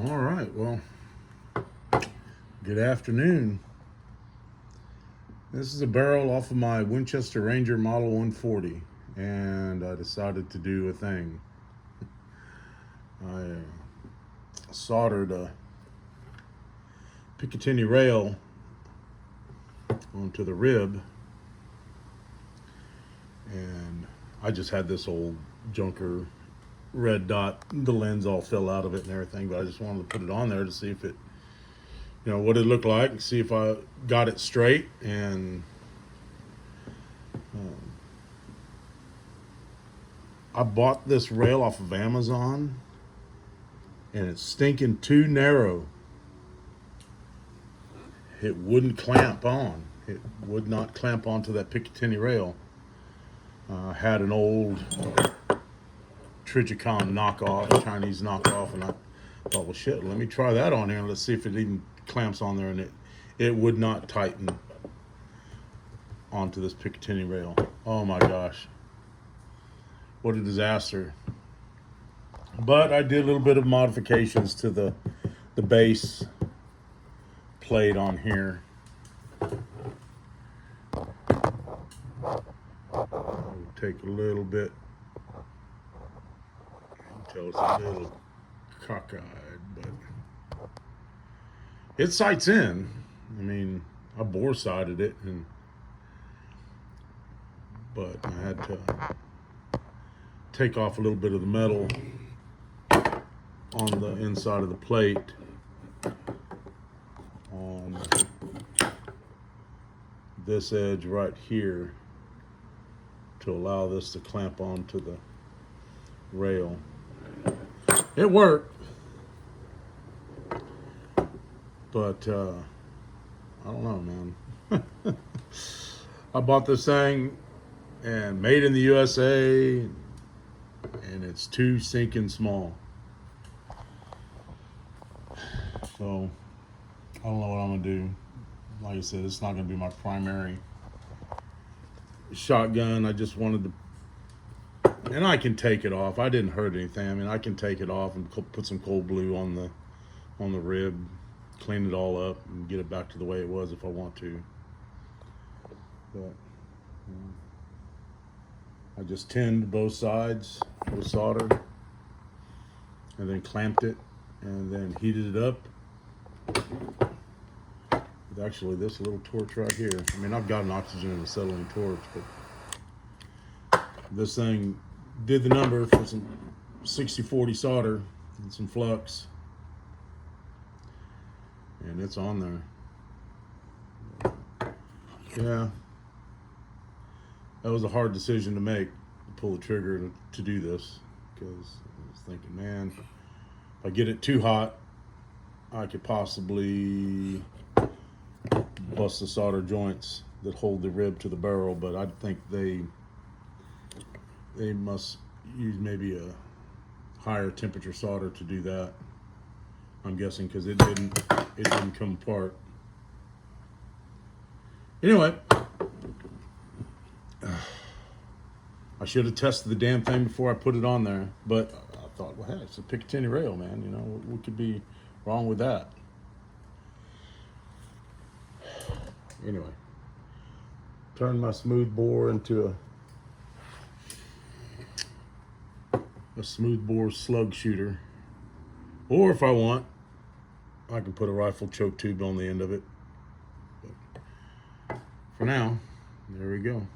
All right, well, good afternoon. This is a barrel off of my Winchester Ranger Model 140, and I decided to do a thing. I soldered a Picatinny rail onto the rib, and I just had this old junker red dot. The lens all fell out of it and everything, but I just wanted to put it on there to see if it, what it looked like, and see if I got it straight. And I bought this rail off of Amazon, and it's stinking too narrow. It wouldn't clamp on. It would not clamp onto that Picatinny rail. I had an old Trigicon knockoff, Chinese knockoff, and I thought, well, shit, let me try that on here and let's see if it even clamps on there. And it would not tighten onto this Picatinny rail. Oh my gosh, what a disaster. But I did a little bit of modifications to the base plate on here. I'll take a little bit until it's a little cockeyed, but it sights in. I mean, I bore sided it, but I had to take off a little bit of the metal on the inside of the plate on this edge right here to allow this to clamp onto the rail. It worked, but I don't know, man. I bought this thing and made in the USA, and it's too stinking small. So I don't know what I'm gonna do. Like I said, it's not gonna be my primary shotgun. I just wanted to, and I can take it off. I didn't hurt anything. I mean, I can take it off and put some cold blue on the rib, clean it all up, and get it back to the way it was if I want to. But I just tinned both sides with solder, and then clamped it, and then heated it up with actually this little torch right here. I mean, I've got an oxygen and acetylene torch, but this thing did the number for some 60-40 solder and some flux, and it's on there. Yeah, that was a hard decision to make, to pull the trigger to do this, because I was thinking, man, if I get it too hot, I could possibly bust the solder joints that hold the rib to the barrel. But I think they must use maybe a higher temperature solder to do that, I'm guessing, because it didn't come apart. Anyway, I should have tested the damn thing before I put it on there, but I thought, well, hey, it's a Picatinny rail, man. What could be wrong with that? Anyway, turn my smooth bore into a smooth bore slug shooter, or if I want, I can put a rifle choke tube on the end of it. But for now, there we go.